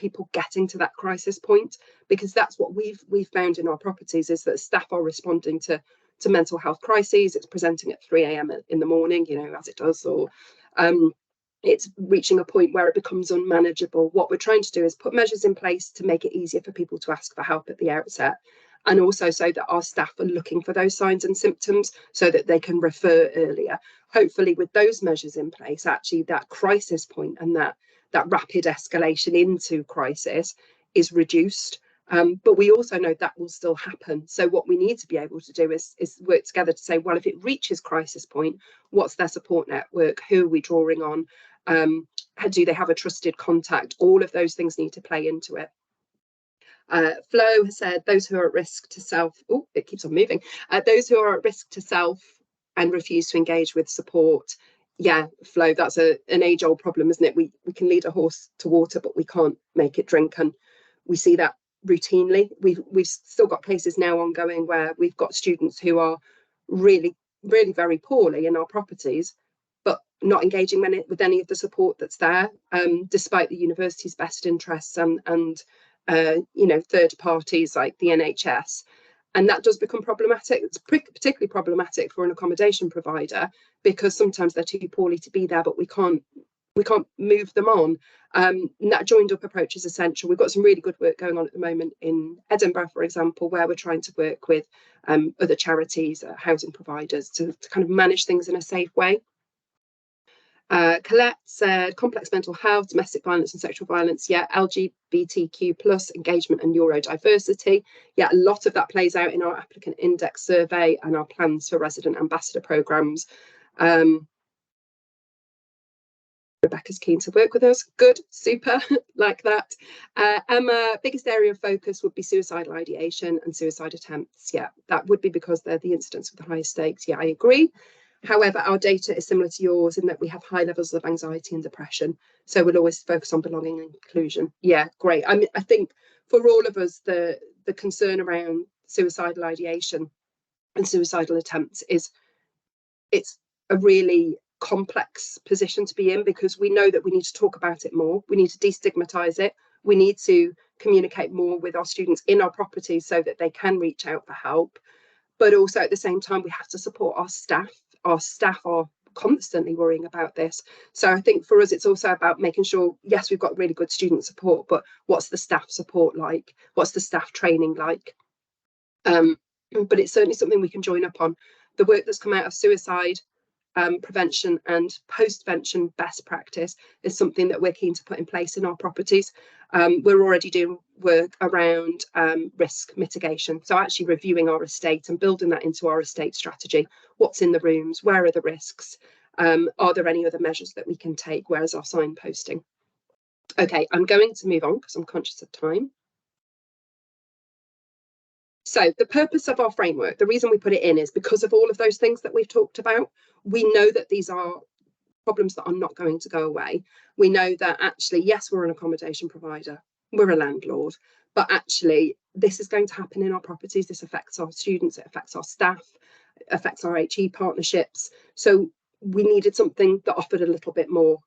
people getting to that crisis point, because that's what we've found in our properties, is that staff are responding to mental health crises. It's presenting at 3 a.m. in the morning, you know, as it does, or it's reaching a point where it becomes unmanageable. What we're trying to do is put measures in place to make it easier for people to ask for help at the outset, and also so that our staff are looking for those signs and symptoms so that they can refer earlier. Hopefully with those measures in place, actually that crisis point and that rapid escalation into crisis is reduced. But we also know that will still happen. So what we need to be able to do is work together to say, well, if it reaches crisis point, what's their support network? Who are we drawing on? Do they have a trusted contact? All of those things need to play into it. Flo has said those who are at risk to self, oh, it keeps on moving. Those who are at risk to self and refuse to engage with support. Yeah, Flo, that's an age-old problem, isn't it? We can lead a horse to water, but we can't make it drink. And we see that routinely. We've still got cases now ongoing where we've got students who are really very poorly in our properties, but not engaging with any of the support that's there, despite the university's best interests and you know, third parties like the NHS. And that does become problematic. It's particularly problematic for an accommodation provider, because sometimes they're too poorly to be there, but we can't move them on. And that joined up approach is essential. We've got some really good work going on at the moment in Edinburgh, for example, where we're trying to work with other charities, housing providers, to kind of manage things in a safe way. Colette said complex mental health, domestic violence and sexual violence. Yeah, LGBTQ plus engagement and neurodiversity. Yeah, a lot of that plays out in our applicant index survey and our plans for resident ambassador programmes. Rebecca's keen to work with us. Good, super, like that. Emma, biggest area of focus would be suicidal ideation and suicide attempts. Yeah, that would be because they're the incidents with the highest stakes. Yeah, I agree. However, our data is similar to yours in that we have high levels of anxiety and depression. So we'll always focus on belonging and inclusion. Yeah, great. I mean, I think for all of us, the concern around suicidal ideation and suicidal attempts it's a really complex position to be in, because we know that we need to talk about it more. We need to destigmatize it. We need to communicate more with our students in our properties so that they can reach out for help. But also at the same time, we have to support our staff. Our staff are constantly worrying about this. So I think for us, it's also about making sure, yes, we've got really good student support, but what's the staff support like? What's the staff training like? But it's certainly something we can join up on. The work that's come out of suicide prevention and post-vention best practice is something that we're keen to put in place in our properties. We're already doing work around risk mitigation, so actually reviewing our estate and building that into our estate strategy. What's in the rooms? Where are the risks? Are there any other measures that we can take? Where's our signposting? Okay, I'm going to move on because I'm conscious of time. So the purpose of our framework, the reason we put it in is because of all of those things that we've talked about. We know that these are problems that are not going to go away. We know that actually, yes, we're an accommodation provider, we're a landlord, but actually this is going to happen in our properties. This affects our students, it affects our staff, it affects our HE partnerships. So we needed something that offered a little bit more.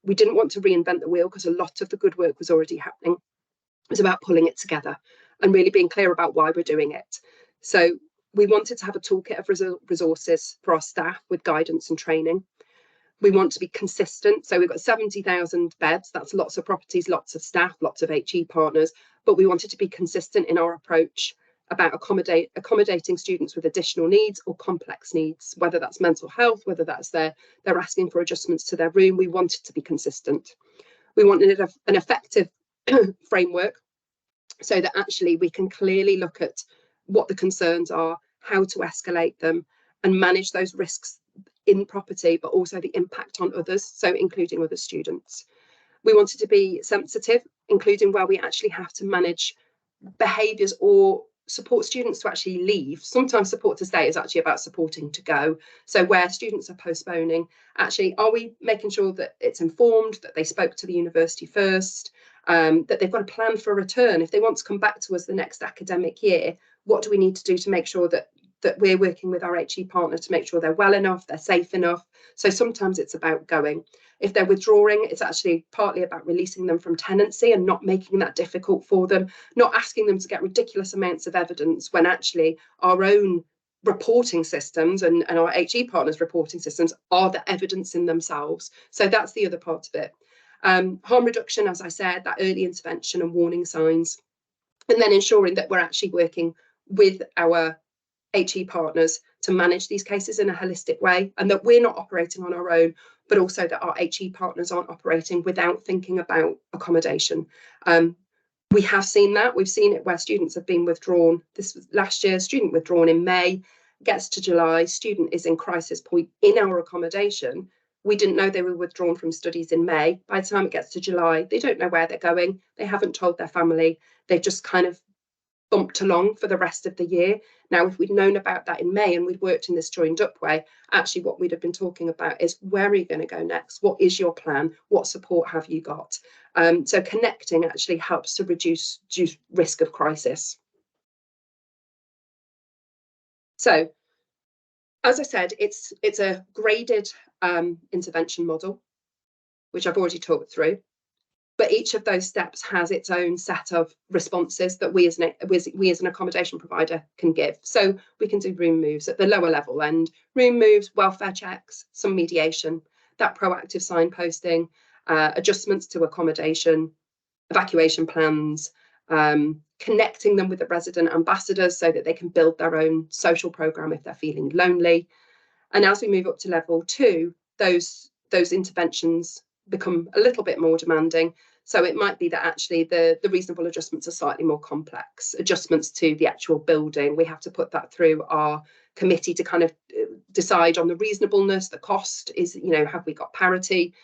We didn't want to reinvent the wheel because a lot of the good work was already happening. It was about pulling it together and really being clear about why we're doing it. So we wanted to have a toolkit of resources for our staff with guidance and training. We want to be consistent. So we've got 70,000 beds. That's lots of properties, lots of staff, lots of HE partners. But we wanted to be consistent in our approach about accommodating students with additional needs or complex needs, whether that's mental health, whether that's they're asking for adjustments to their room. We wanted to be consistent. We wanted an effective framework so that actually we can clearly look at what the concerns are, how to escalate them and manage those risks in property, but also the impact on others, so including other students. We wanted to be sensitive, including where we actually have to manage behaviours or support students to actually leave. Sometimes support to stay is actually about supporting to go. So where students are postponing, actually, are we making sure that it's informed, that they spoke to the university first, that they've got a plan for a return? If they want to come back to us the next academic year, what do we need to do to make sure that we're working with our HE partner to make sure they're well enough, they're safe enough? So sometimes it's about going. If they're withdrawing, it's actually partly about releasing them from tenancy and not making that difficult for them, not asking them to get ridiculous amounts of evidence when actually our own reporting systems and our HE partners' reporting systems are the evidence in themselves. So that's the other part of it. Harm reduction, as I said, that early intervention and warning signs, and then ensuring that we're actually working with our HE partners to manage these cases in a holistic way, and that we're not operating on our own, but also that our HE partners aren't operating without thinking about accommodation. We have seen that. We've seen it where students have been withdrawn. This was last year, student withdrawn in May, gets to July, student is in crisis point in our accommodation. We didn't know they were withdrawn from studies in May. By the time it gets to July, they don't know where they're going. They haven't told their family. They've just kind of bumped along for the rest of the year. Now, if we'd known about that in May and we'd worked in this joined up way, actually what we'd have been talking about is, where are you going to go next? What is your plan? What support have you got? So connecting actually helps to reduce risk of crisis. So, as I said, it's a graded intervention model, which I've already talked through. But each of those steps has its own set of responses that we as an accommodation provider can give. So we can do room moves at the lower level end, room moves, welfare checks, some mediation, that proactive signposting, adjustments to accommodation, evacuation plans, connecting them with the resident ambassadors so that they can build their own social programme if they're feeling lonely. And as we move up to level 2, those interventions become a little bit more demanding. So it might be that actually the reasonable adjustments are slightly more complex. Adjustments to the actual building, we have to put that through our committee to kind of decide on the reasonableness, the cost is, have we got parity?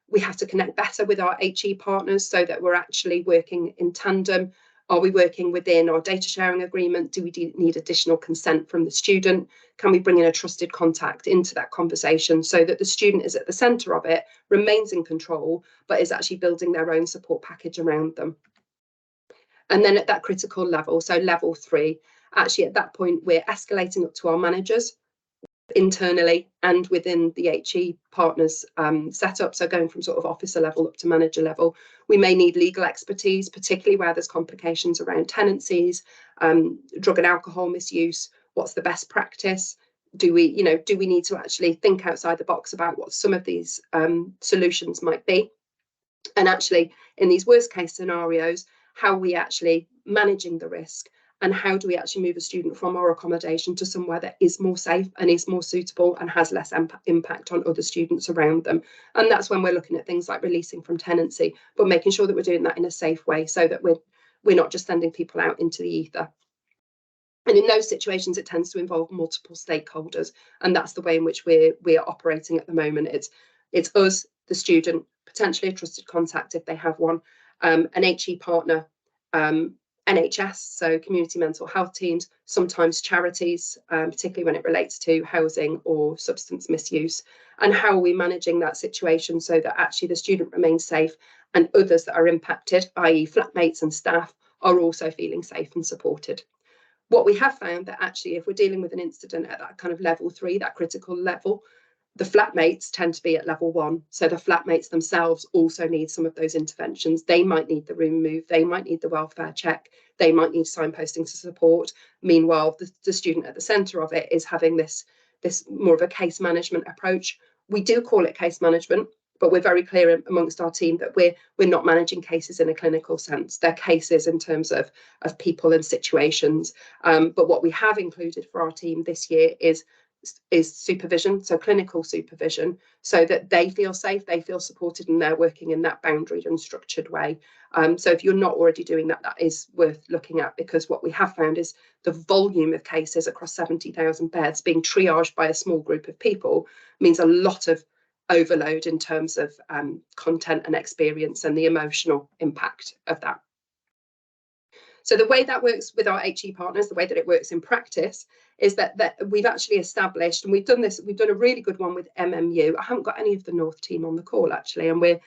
We have to connect better with our HE partners so that we're actually working in tandem. Are we working within our data sharing agreement? Do we need additional consent from the student? Can we bring in a trusted contact into that conversation so that the student is at the centre of it, remains in control, but is actually building their own support package around them? And then at that critical level, so level 3, actually at that point, we're escalating up to our managers internally and within the HE partners setup, so going from sort of officer level up to manager level. We may need legal expertise, particularly where there's complications around tenancies, drug and alcohol misuse. What's the best practice? Do we need to actually think outside the box about what some of these solutions might be? And actually, in these worst case scenarios, how are we actually managing the risk? And how do we actually move a student from our accommodation to somewhere that is more safe and is more suitable and has less impact on other students around them? And that's when we're looking at things like releasing from tenancy, but making sure that we're doing that in a safe way so that we're not just sending people out into the ether. And in those situations, it tends to involve multiple stakeholders. And that's the way in which we are operating at the moment. It's us, the student, potentially a trusted contact if they have one, an HE partner, NHS, so community mental health teams, sometimes charities, particularly when it relates to housing or substance misuse. And how are we managing that situation so that actually the student remains safe and others that are impacted, i.e. flatmates and staff, are also feeling safe and supported? What we have found that actually if we're dealing with an incident at that kind of level 3, that critical level, the flatmates tend to be at level 1. So the flatmates themselves also need some of those interventions. They might need the room move. They might need the welfare check. They might need signposting to support. Meanwhile, the student at the centre of it is having this more of a case management approach. We do call it case management, but we're very clear amongst our team that we're not managing cases in a clinical sense. They're cases in terms of people and situations. But what we have included for our team this year is supervision, so clinical supervision, so that they feel safe, they feel supported, and they're working in that boundaried and structured way. So if you're not already doing that, that is worth looking at, because what we have found is the volume of cases across 70,000 beds being triaged by a small group of people means a lot of overload in terms of content and experience and the emotional impact of that. So the way that works with our HE partners, the way that it works in practice, is that we've actually established, and we've done a really good one with MMU. I haven't got any of the North team on the call actually, and we're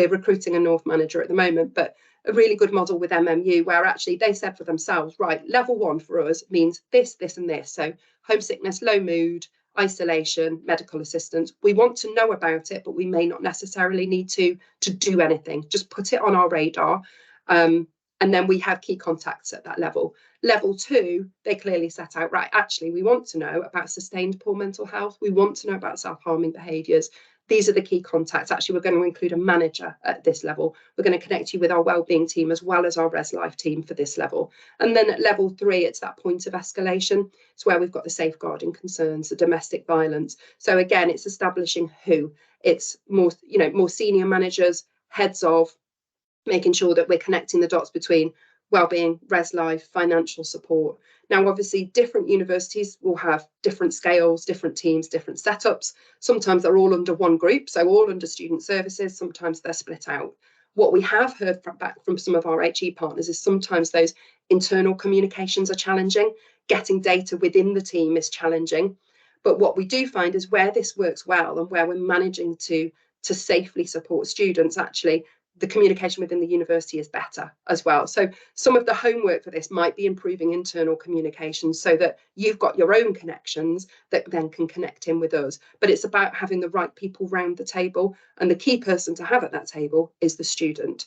recruiting a North manager at the moment, but a really good model with MMU where actually they said for themselves, right, level 1 for us means this, this and this. So homesickness, low mood, isolation, medical assistance. We want to know about it, but we may not necessarily need to do anything. Just put it on our radar. And then we have key contacts at that level. Level 2, they clearly set out, right, actually, we want to know about sustained poor mental health. We want to know about self-harming behaviours. These are the key contacts. Actually, we're going to include a manager at this level. We're going to connect you with our wellbeing team as well as our Res Life team for this level. And then at level 3, it's that point of escalation. It's where we've got the safeguarding concerns, the domestic violence. So again, it's establishing who. It's more, more senior managers, heads of, making sure that we're connecting the dots between wellbeing, res life, financial support. Now, obviously, different universities will have different scales, different teams, different setups. Sometimes they're all under one group, so all under student services. Sometimes they're split out. What we have heard back from some of our HE partners is sometimes those internal communications are challenging. Getting data within the team is challenging. But what we do find is where this works well and where we're managing to safely support students, actually, the communication within the university is better as well. So some of the homework for this might be improving internal communication so that you've got your own connections that then can connect in with us. But it's about having the right people round the table, and the key person to have at that table is the student.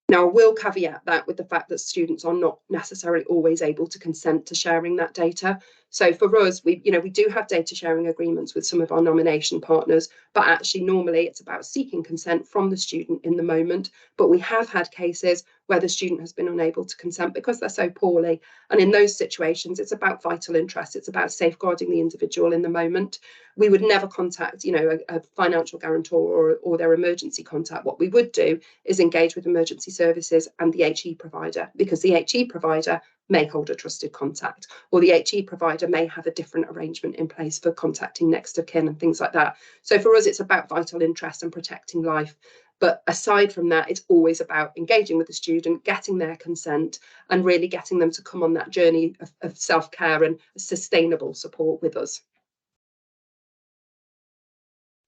Now, I will caveat that with the fact that students are not necessarily always able to consent to sharing that data. So for us, we do have data sharing agreements with some of our nomination partners, but actually normally it's about seeking consent from the student in the moment. But we have had cases where the student has been unable to consent because they're so poorly. And in those situations, it's about vital interest. It's about safeguarding the individual in the moment. We would never contact, a financial guarantor or their emergency contact. What we would do is engage with emergency services and the HE provider, because the HE provider may hold a trusted contact, or the HE provider may have a different arrangement in place for contacting next of kin and things like that. So for us, it's about vital interest and protecting life. But aside from that, it's always about engaging with the student, getting their consent, and really getting them to come on that journey of self-care and sustainable support with us.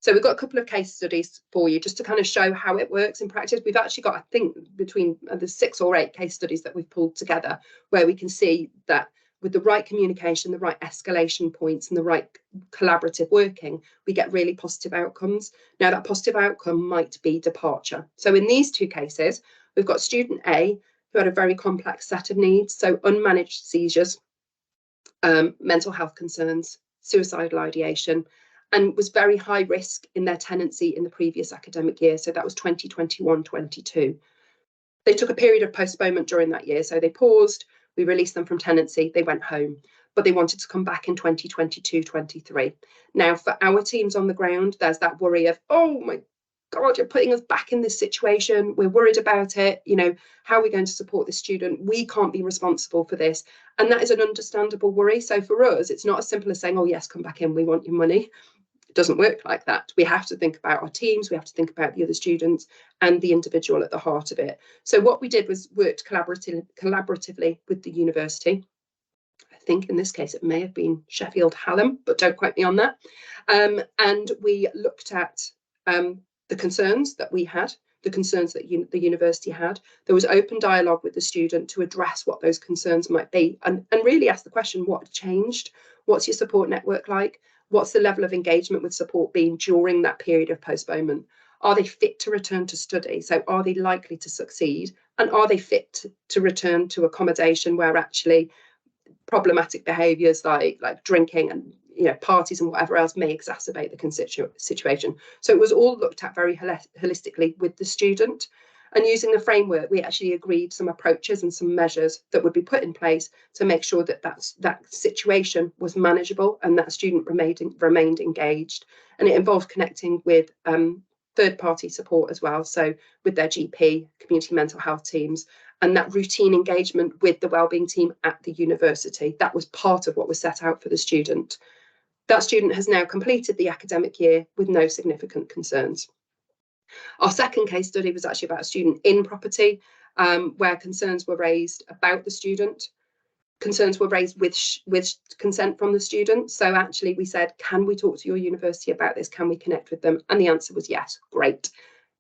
So we've got a couple of case studies for you just to kind of show how it works in practice. We've actually got, I think, between the 6 or 8 case studies that we've pulled together where we can see that with the right communication, the right escalation points, and the right collaborative working, we get really positive outcomes. Now, that positive outcome might be departure. So in these 2 cases, we've got student A who had a very complex set of needs, so unmanaged seizures, mental health concerns, suicidal ideation, and was very high risk in their tenancy in the previous academic year. So that was 2021-22. They took a period of postponement during that year. So they paused, we released them from tenancy, they went home, but they wanted to come back in 2022-23. Now, for our teams on the ground, there's that worry of, oh my God, you're putting us back in this situation. We're worried about it. How are we going to support this student? We can't be responsible for this. And that is an understandable worry. So for us, it's not as simple as saying, oh, yes, come back in, we want your money. It doesn't work like that. We have to think about our teams, we have to think about the other students and the individual at the heart of it. So what we did was worked collaboratively with the university. I think in this case it may have been Sheffield Hallam, but don't quote me on that. And we looked at the concerns that we had, the concerns that the university had. There was open dialogue with the student to address what those concerns might be, and really ask the question, what changed? What's your support network like? What's the level of engagement with support been during that period of postponement? Are they fit to return to study? So are they likely to succeed? And are they fit to return to accommodation where actually problematic behaviours like drinking and parties and whatever else may exacerbate the situation? So it was all looked at very holistically with the student. And using the framework, we actually agreed some approaches and some measures that would be put in place to make sure that that situation was manageable and that student remained engaged. And it involved connecting with third-party support as well, so with their GP, community mental health teams, and that routine engagement with the wellbeing team at the university. That was part of what was set out for the student. That student has now completed the academic year with no significant concerns. Our second case study was actually about a student in property, where concerns were raised about the student. Concerns were raised with consent from the student. So actually we said, can we talk to your university about this? Can we connect with them? And the answer was yes, great.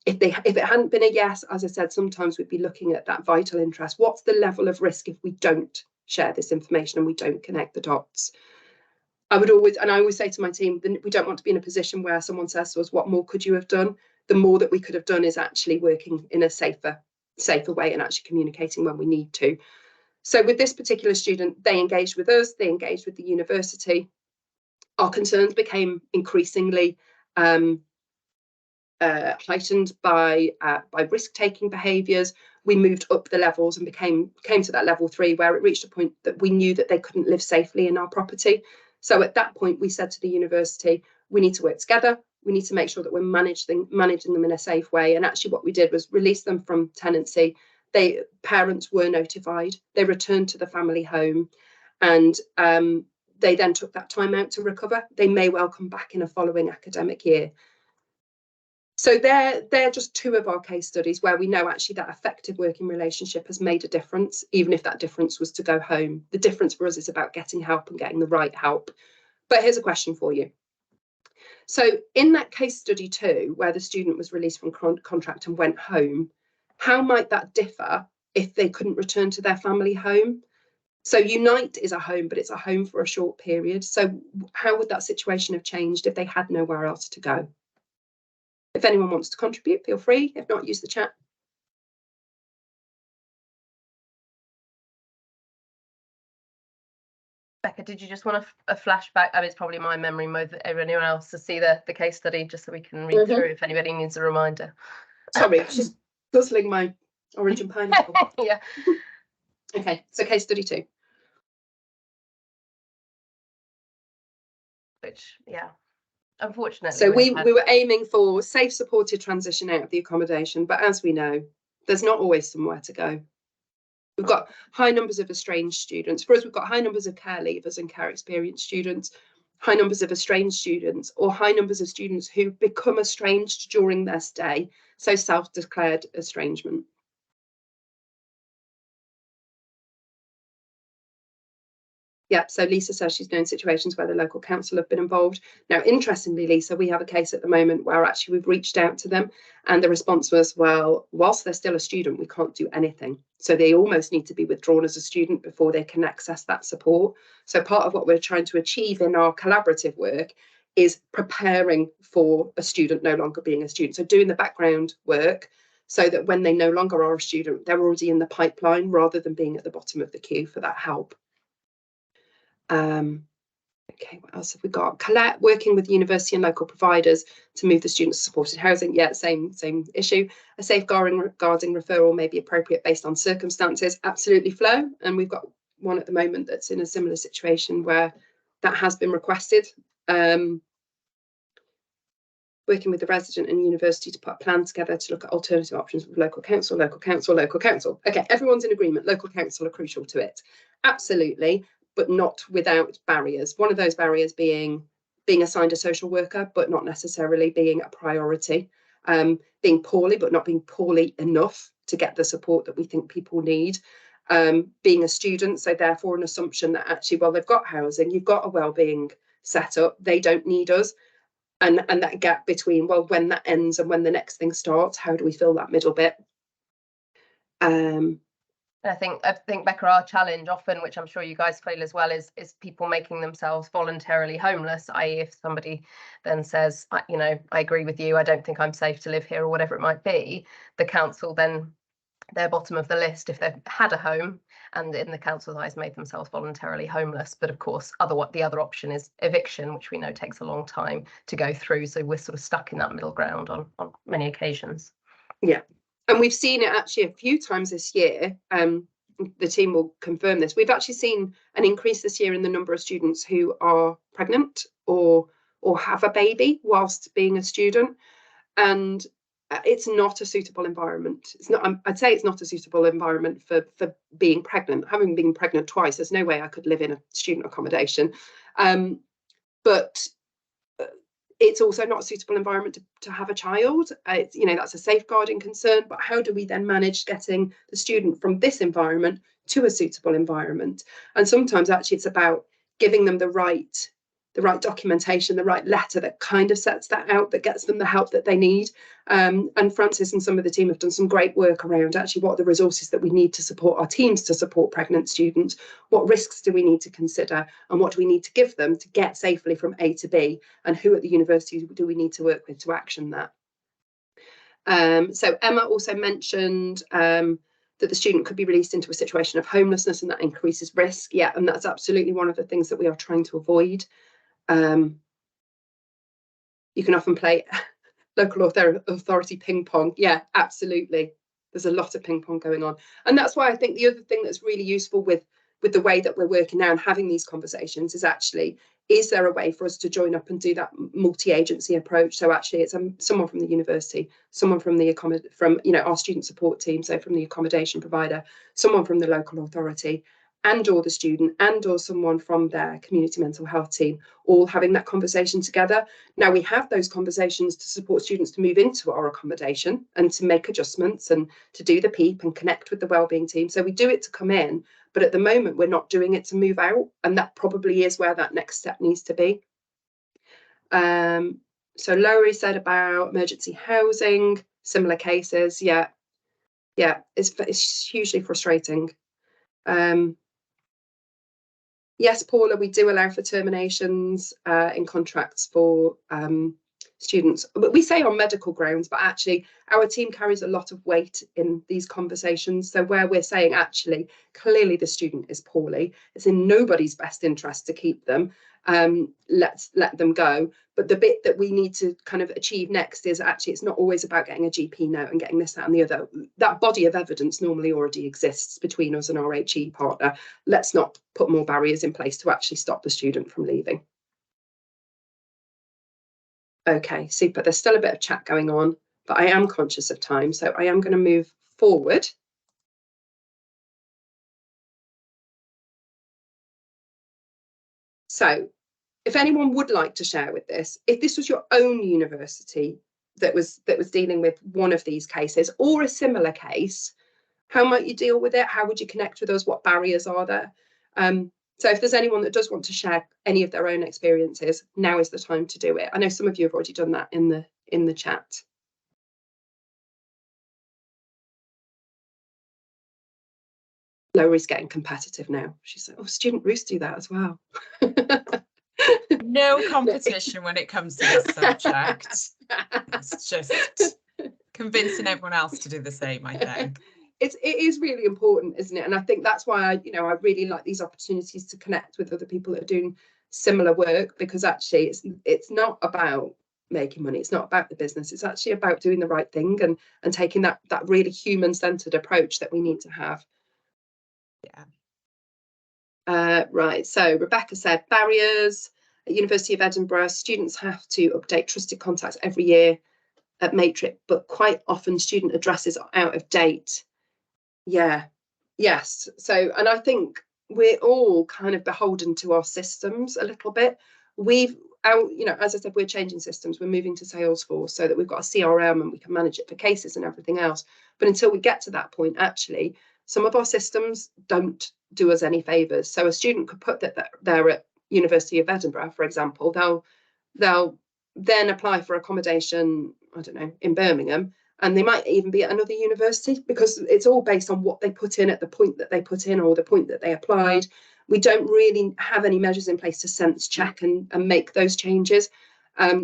If it hadn't been a yes, as I said, sometimes we'd be looking at that vital interest. What's the level of risk if we don't share this information and we don't connect the dots? I always say to my team, we don't want to be in a position where someone says to us, what more could you have done? The more that we could have done is actually working in a safer way and actually communicating when we need to. So with this particular student, they engaged with us, they engaged with the university. Our concerns became increasingly heightened by risk-taking behaviours. We moved up the levels and came to that level 3, where it reached a point that we knew that they couldn't live safely in our property. So at that point, we said to the university, we need to work together. We need to make sure that we're managing them in a safe way. And actually what we did was release them from tenancy. Parents were notified. They returned to the family home, and they then took that time out to recover. They may well come back in a following academic year. So they're just 2 of our case studies where we know actually that effective working relationship has made a difference, even if that difference was to go home. The difference for us is about getting help and getting the right help. But here's a question for you. So in that case study 2, where the student was released from contract and went home, how might that differ if they couldn't return to their family home? So Unite is a home, but it's a home for a short period. So how would that situation have changed if they had nowhere else to go? If anyone wants to contribute, feel free. If not, use the chat. Becca, did you just want a flashback? I mean, it's probably my memory more than anyone else to see the case study, just so we can read through if anybody needs a reminder. Sorry, I was just guzzling my orange and pineapple. Yeah. Okay, so case study 2. Which, yeah, unfortunately. So we were aiming for safe, supported transition out of the accommodation, but as we know, there's not always somewhere to go. We've got high numbers of estranged students. For us, we've got high numbers of care leavers and care experienced students, high numbers of estranged students, or high numbers of students who become estranged during their stay, so self-declared estrangement. Yeah, so Lisa says she's known situations where the local council have been involved. Now, interestingly, Lisa, we have a case at the moment where actually we've reached out to them and the response was, well, whilst they're still a student, we can't do anything. So they almost need to be withdrawn as a student before they can access that support. So part of what we're trying to achieve in our collaborative work is preparing for a student no longer being a student. So doing the background work so that when they no longer are a student, they're already in the pipeline rather than being at the bottom of the queue for that help. Okay, what else have we got? Colette, working with university and local providers to move the students to supported housing. Yeah, same issue. A safeguarding referral may be appropriate based on circumstances. Absolutely, Flo. And we've got one at the moment that's in a similar situation where that has been requested. Working with the resident and university to put a plan together to look at alternative options with local council. Okay, everyone's in agreement. Local council are crucial to it. Absolutely. But not without barriers. One of those barriers being assigned a social worker, but not necessarily being a priority. Being poorly, but not being poorly enough to get the support that we think people need. Being a student, so therefore an assumption that actually, well, they've got housing, you've got a wellbeing set up, they don't need us. And that gap between, well, when that ends and when the next thing starts, how do we fill that middle bit? I think Becca, our challenge often, which I'm sure you guys feel as well, is people making themselves voluntarily homeless. I.e., if somebody then says, you know, I agree with you, I don't think I'm safe to live here, or whatever it might be, the council then, they're bottom of the list if they've had a home and in the council's eyes made themselves voluntarily homeless. But of course, the other option is eviction, which we know takes a long time to go through. So we're sort of stuck in that middle ground on many occasions. Yeah. And we've seen it actually a few times this year. The team will confirm this. We've actually seen an increase this year in the number of students who are pregnant or have a baby whilst being a student. And it's not a suitable environment. It's not. I'd say it's not a suitable environment for being pregnant. Having been pregnant twice, there's no way I could live in a student accommodation. But it's also not a suitable environment to have a child. It's, you know, that's a safeguarding concern, but how do we then manage getting the student from this environment to a suitable environment? And sometimes actually it's about giving them the right documentation, the right letter that kind of sets that out, that gets them the help that they need. And Francis and some of the team have done some great work around actually what are the resources that we need to support our teams to support pregnant students, what risks do we need to consider, and what do we need to give them to get safely from A to B, and who at the university do we need to work with to action that. So Emma also mentioned that the student could be released into a situation of homelessness, and that increases risk. Yeah, and that's absolutely one of the things that we are trying to avoid. You can often play local authority ping pong. Yeah, absolutely. There's a lot of ping pong going on. And that's why I think the other thing that's really useful with the way that we're working now and having these conversations is actually, is there a way for us to join up and do that multi-agency approach? So actually it's someone from the university, someone from our student support team, so from the accommodation provider, someone from the local authority, and or the student, and or someone from their community mental health team, all having that conversation together. Now we have those conversations to support students to move into our accommodation and to make adjustments and to do the PEEP and connect with the wellbeing team. So we do it to come in, but at the moment we're not doing it to move out, and that probably is where that next step needs to be. So Laurie said about emergency housing, similar cases. Yeah, it's hugely frustrating. Yes, Paula, we do allow for terminations in contracts for students. But we say on medical grounds, but actually our team carries a lot of weight in these conversations. So where we're saying actually, clearly the student is poorly, it's in nobody's best interest to keep them, let's let them go. But the bit that we need to kind of achieve next is actually, it's not always about getting a GP note and getting this, that and the other. That body of evidence normally already exists between us and our HE partner. Let's not put more barriers in place to actually stop the student from leaving. Okay, super. There's still a bit of chat going on, but I am conscious of time, so I am going to move forward. So if anyone would like to share with this, if this was your own university that was dealing with one of these cases or a similar case, how might you deal with it? How would you connect with us? What barriers are there? So if there's anyone that does want to share any of their own experiences, now is the time to do it. I know some of you have already done that in the chat. Laurie's getting competitive now. She's like, oh, Student Roost do that as well. No competition when it comes to this subject. It's just convincing everyone else to do the same, I think. It is really important, isn't it? And I think that's why I really like these opportunities to connect with other people that are doing similar work, because actually it's not about making money, it's not about the business, it's actually about doing the right thing and taking that really human-centered approach that we need to have. Yeah. Right, so Rebecca said barriers. At University of Edinburgh, students have to update trusted contacts every year at Matrix, but quite often student addresses are out of date. Yeah, yes. So, and I think we're all kind of beholden to our systems a little bit. As I said, we're changing systems. We're moving to Salesforce so that we've got a CRM and we can manage it for cases and everything else. But until we get to that point, actually, some of our systems don't do us any favors. So a student could put that there at University of Edinburgh, for example. They'll then apply for accommodation, I don't know, in Birmingham, and they might even be at another university, because it's all based on what they put in at the point that they put in or the point that they applied. We don't really have any measures in place to sense check and make those changes.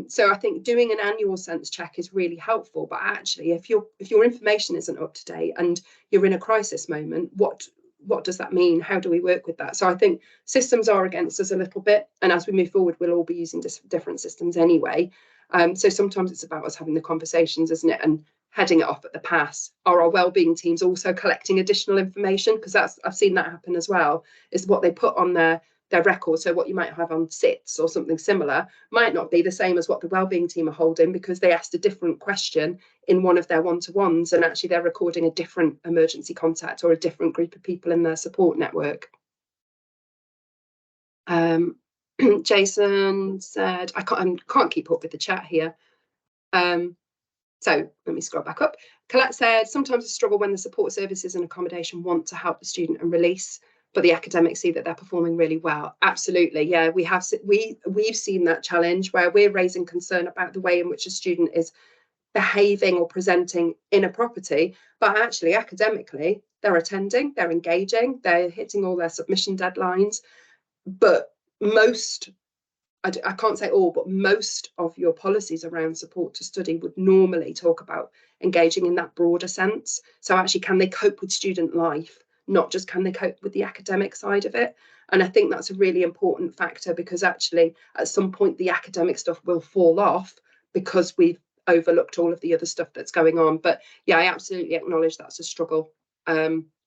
So I think doing an annual sense check is really helpful. But actually, if your information isn't up to date and you're in a crisis moment, what does that mean? How do we work with that? So I think systems are against us a little bit, and as we move forward, we'll all be using different systems anyway. So sometimes it's about us having the conversations, isn't it, and heading it off at the pass. Are our wellbeing teams also collecting additional information? Because I've seen that happen as well, is what they put on their record. So what you might have on SITS or something similar might not be the same as what the wellbeing team are holding, because they asked a different question in one of their one-to-ones, and actually they're recording a different emergency contact or a different group of people in their support network. Jason said, I can't keep up with the chat here. So let me scroll back up. Colette said, sometimes I struggle when the support services and accommodation want to help the student and release, but the academics see that they're performing really well. Absolutely, yeah, we've seen that challenge where we're raising concern about the way in which a student is behaving or presenting in a property, but actually academically they're attending, they're engaging, they're hitting all their submission deadlines. But most, I can't say all, but most of your policies around support to study would normally talk about engaging in that broader sense. So actually, can they cope with student life, not just can they cope with the academic side of it? And I think that's a really important factor, because actually at some point the academic stuff will fall off because we've overlooked all of the other stuff that's going on. But yeah, I absolutely acknowledge that's a struggle.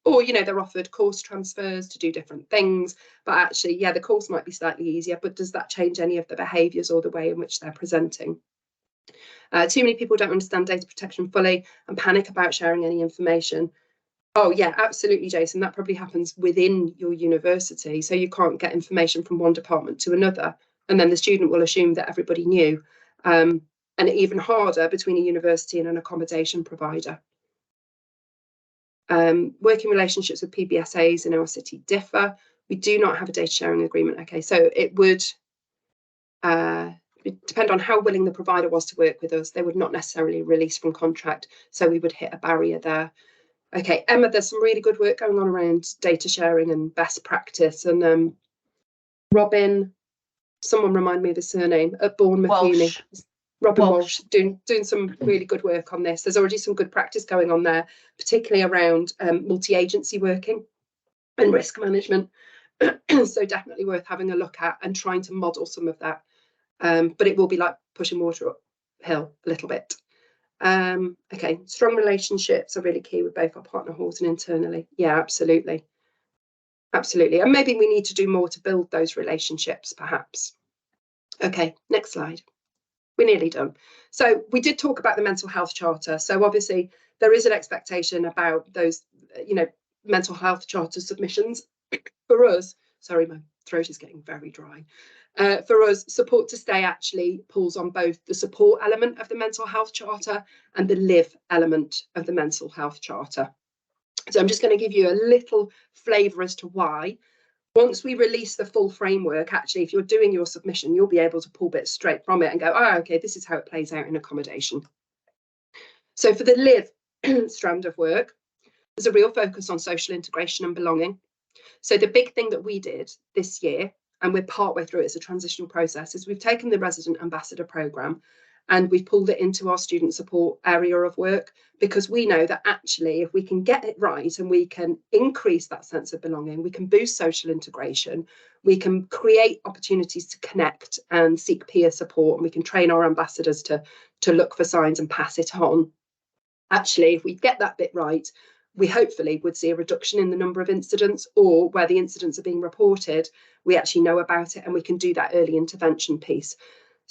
Or, you know, they're offered course transfers to do different things, but actually, yeah, the course might be slightly easier, but does that change any of the behaviours or the way in which they're presenting? Too many people don't understand data protection fully and panic about sharing any information. Oh yeah, absolutely, Jason. That probably happens within your university. So you can't get information from one department to another, and then the student will assume that everybody knew. And even harder between a university and an accommodation provider. Working relationships with PBSAs in our city differ. We do not have a data sharing agreement. Okay, so it would depend on how willing the provider was to work with us. They would not necessarily release from contract, so we would hit a barrier there. Okay, Emma, there's some really good work going on around data sharing and best practice. And Robin, someone remind me of his surname, at Bournemouth Uni. Robin Walsh doing some really good work on this. There's already some good practice going on there, particularly around multi-agency working and risk management. So definitely worth having a look at and trying to model some of that. But it will be like pushing water uphill a little bit. Okay, strong relationships are really key with both our partner halls and internally. Yeah, absolutely. Absolutely. And maybe we need to do more to build those relationships, perhaps. Okay, next slide. We're nearly done. So we did talk about the mental health charter. So obviously there is an expectation about those, you know, mental health charter submissions. For us, sorry, my throat is getting very dry. For us, support to stay actually pulls on both the support element of the mental health charter and the live element of the mental health charter. So I'm just going to give you a little flavour as to why. Once we release the full framework, actually, if you're doing your submission, you'll be able to pull bits straight from it and go, oh, okay, this is how it plays out in accommodation. So for the live strand of work, there's a real focus on social integration and belonging. So the big thing that we did this year, and we're partway through it as a transitional process, is we've taken the resident ambassador programme and we've pulled it into our student support area of work, because we know that actually if we can get it right and we can increase that sense of belonging, we can boost social integration, we can create opportunities to connect and seek peer support, and we can train our ambassadors to look for signs and pass it on. Actually, if we get that bit right, we hopefully would see a reduction in the number of incidents, or where the incidents are being reported, we actually know about it and we can do that early intervention piece.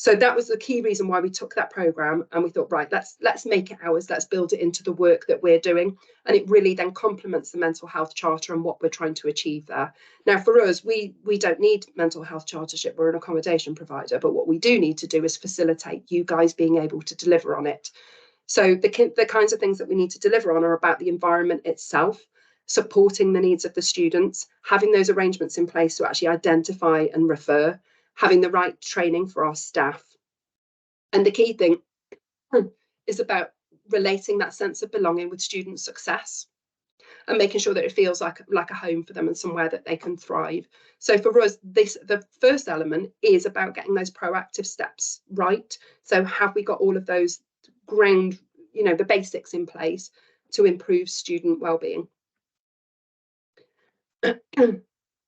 So that was the key reason why we took that programme, and we thought, right, let's make it ours, let's build it into the work that we're doing. And it really then complements the mental health charter and what we're trying to achieve there. Now, for us, we don't need mental health chartership, we're an accommodation provider, but what we do need to do is facilitate you guys being able to deliver on it. So the kinds of things that we need to deliver on are about the environment itself, supporting the needs of the students, having those arrangements in place to actually identify and refer, having the right training for our staff. And the key thing is about relating that sense of belonging with student success and making sure that it feels like a home for them and somewhere that they can thrive. So for us, the first element is about getting those proactive steps right. So have we got all of those ground, you know, the basics in place to improve student well-being?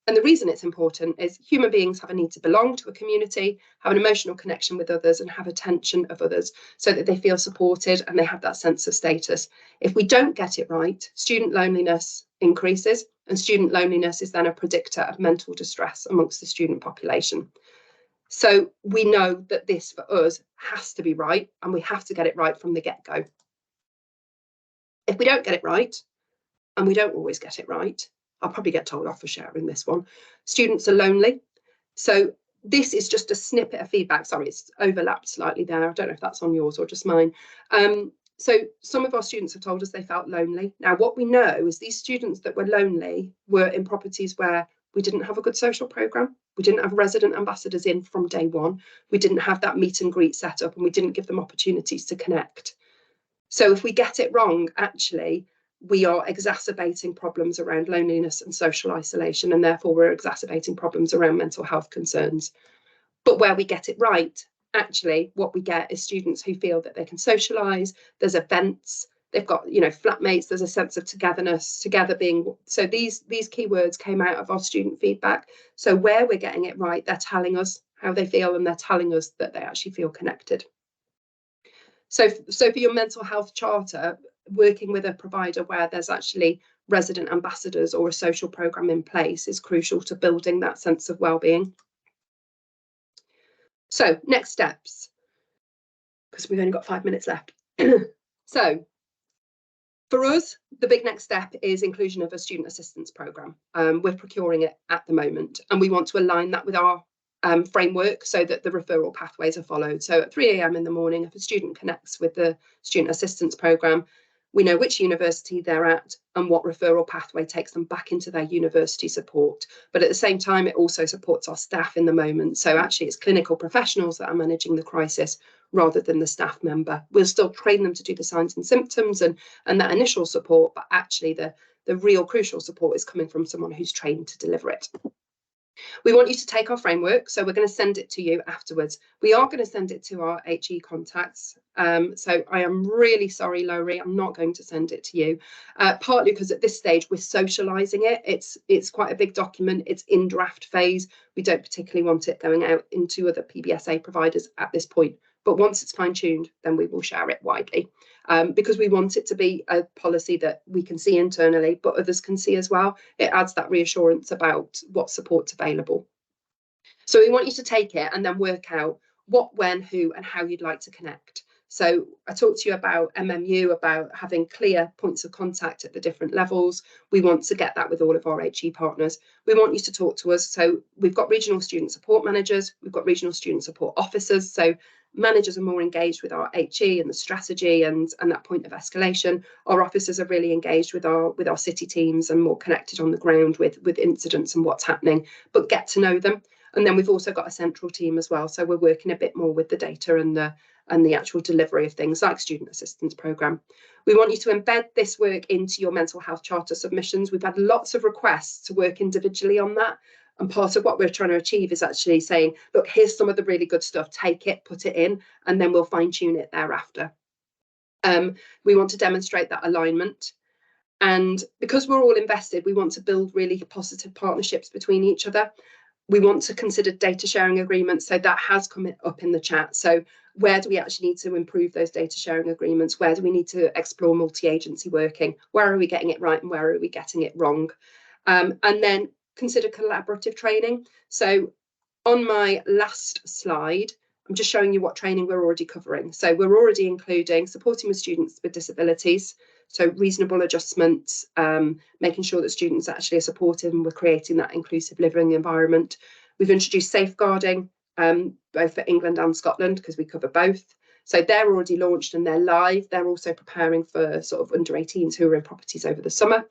And the reason it's important is human beings have a need to belong to a community, have an emotional connection with others, and have attention of others so that they feel supported and they have that sense of status. If we don't get it right, student loneliness increases, and student loneliness is then a predictor of mental distress amongst the student population. So we know that this for us has to be right, and we have to get it right from the get-go. If we don't get it right, and we don't always get it right, I'll probably get told off for sharing this one, students are lonely. So this is just a snippet of feedback. Sorry, it's overlapped slightly there. I don't know if that's on yours or just mine. So some of our students have told us they felt lonely. Now, what we know is these students that were lonely were in properties where we didn't have a good social programme. We didn't have resident ambassadors in from day one. We didn't have that meet and greet set up, and we didn't give them opportunities to connect. So if we get it wrong, actually, we are exacerbating problems around loneliness and social isolation, and therefore we're exacerbating problems around mental health concerns. But where we get it right, actually, what we get is students who feel that they can socialise, there's events, they've got, you know, flatmates, there's a sense of togetherness, together being. So these keywords came out of our student feedback. So where we're getting it right, they're telling us how they feel, and they're telling us that they actually feel connected. So for your mental health charter, working with a provider where there's actually resident ambassadors or a social programme in place is crucial to building that sense of well-being. So next steps, because we've only got 5 minutes left. So for us, the big next step is inclusion of a student assistance programme. We're procuring it at the moment, and we want to align that with our framework so that the referral pathways are followed. So at 3 a.m. in the morning, if a student connects with the student assistance programme, we know which university they're at and what referral pathway takes them back into their university support. But at the same time, it also supports our staff in the moment. So actually, it's clinical professionals that are managing the crisis rather than the staff member. We'll still train them to do the signs and symptoms and that initial support, but actually the real crucial support is coming from someone who's trained to deliver it. We want you to take our framework, so we're going to send it to you afterwards. We are going to send it to our HE contacts. So I am really sorry, Lowry, I'm not going to send it to you, partly because at this stage we're socialising it. It's quite a big document. It's in draft phase. We don't particularly want it going out into other PBSA providers at this point. But once it's fine-tuned, then we will share it widely, because we want it to be a policy that we can see internally, but others can see as well. It adds that reassurance about what support's available. So we want you to take it and then work out what, when, who, and how you'd like to connect. So I talked to you about MMU, about having clear points of contact at the different levels. We want to get that with all of our HE partners. We want you to talk to us. So we've got regional student support managers, we've got regional student support officers. So managers are more engaged with our HE and the strategy and that point of escalation. Our officers are really engaged with our city teams and more connected on the ground with incidents and what's happening, but get to know them. And then we've also got a central team as well. So we're working a bit more with the data and the actual delivery of things like student assistance programme. We want you to embed this work into your mental health charter submissions. We've had lots of requests to work individually on that. And part of what we're trying to achieve is actually saying, look, here's some of the really good stuff, take it, put it in, and then we'll fine tune it thereafter. We want to demonstrate that alignment. And because we're all invested, we want to build really positive partnerships between each other. We want to consider data sharing agreements. So that has come up in the chat. So where do we actually need to improve those data sharing agreements? Where do we need to explore multi-agency working? Where are we getting it right and where are we getting it wrong? And then consider collaborative training. So on my last slide, I'm just showing you what training we're already covering. So we're already including supporting with students with disabilities, so reasonable adjustments, making sure that students actually are supported and we're creating that inclusive living environment. We've introduced safeguarding, both for England and Scotland, because we cover both. So they're already launched and they're live. They're also preparing for sort of under 18s who are in properties over the summer.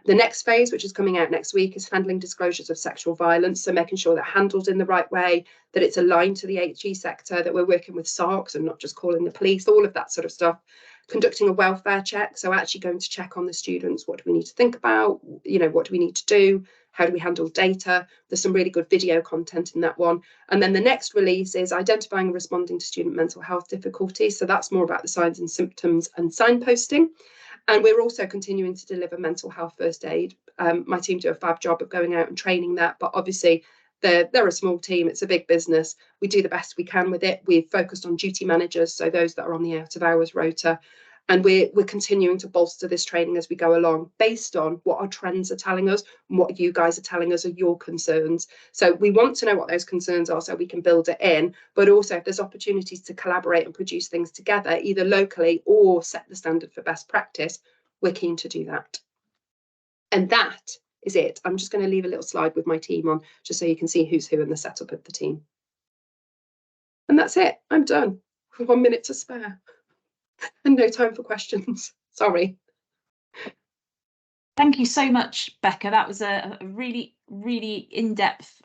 The next phase, which is coming out next week, is handling disclosures of sexual violence. So making sure they're handled in the right way, that it's aligned to the HE sector, that we're working with SARCs and not just calling the police, all of that sort of stuff. Conducting a welfare check. So actually going to check on the students. What do we need to think about? You know, what do we need to do? How do we handle data? There's some really good video content in that one. And then the next release is identifying and responding to student mental health difficulties. So that's more about the signs and symptoms and signposting. And we're also continuing to deliver mental health first aid. My team do a fab job of going out and training that, but obviously they're a small team, it's a big business. We do the best we can with it. We've focused on duty managers, so those that are on the out of hours rota. And we're continuing to bolster this training as we go along, based on what our trends are telling us and what you guys are telling us are your concerns. So we want to know what those concerns are so we can build it in, but also if there's opportunities to collaborate and produce things together, either locally or set the standard for best practice, we're keen to do that. And that is it. I'm just going to leave a little slide with my team on, just so you can see who's who in the setup of the team. And that's it. I'm done. 1 minute to spare. And no time for questions. Sorry. Thank you so much, Becca. That was a really, really in-depth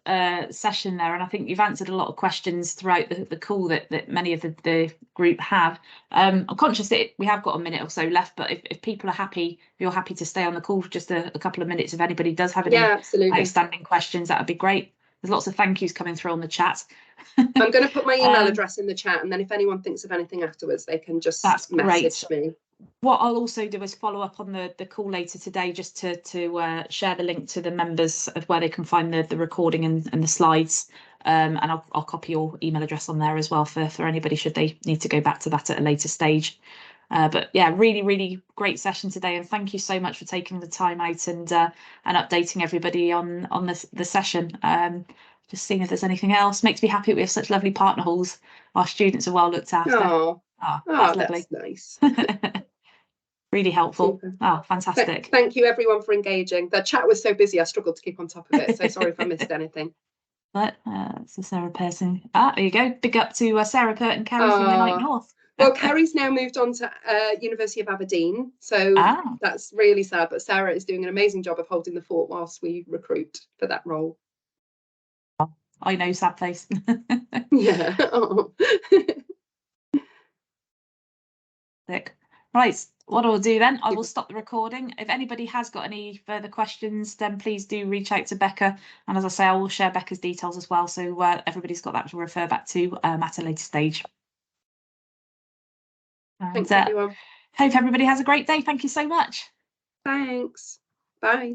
session there, and I think you've answered a lot of questions throughout the call that many of the group have. I'm conscious that we have got a minute or so left, but if people are happy, if you're happy to stay on the call for just a couple of minutes, if anybody does have any absolutely outstanding questions, that would be great. There's lots of thank yous coming through on the chat. I'm going to put my email address in the chat, and then if anyone thinks of anything afterwards, they can just message me. What I'll also do is follow up on the call later today, just to share the link to the members of where they can find the recording and the slides, and I'll copy your email address on there as well for anybody should they need to go back to that at a later stage. But yeah, really, really great session today, and thank you so much for taking the time out and updating everybody on the session. Just seeing if there's anything else. Makes me happy we have such lovely partner halls. Our students are well looked after. Oh, that's lovely. That's nice. Really helpful. Super. Oh, fantastic. Thank you everyone for engaging. The chat was so busy I struggled to keep on top of it, so sorry if I missed anything. But it's a Sarah Pearson. There you go. Big up to Sarah Pert and Kerry from the Night North. Well, Kerry's now moved on to University of Aberdeen, so that's really sad, but Sarah is doing an amazing job of holding the fort whilst we recruit for that role. I know, sad face. Yeah. Oh. Sick. Right, what I'll do then, I will stop the recording. If anybody has got any further questions, then please do reach out to Becca. And as I say, I will share Becca's details as well, so everybody's got that to refer back to at a later stage. And thanks everyone. Hope everybody has a great day. Thank you so much. Thanks. Bye.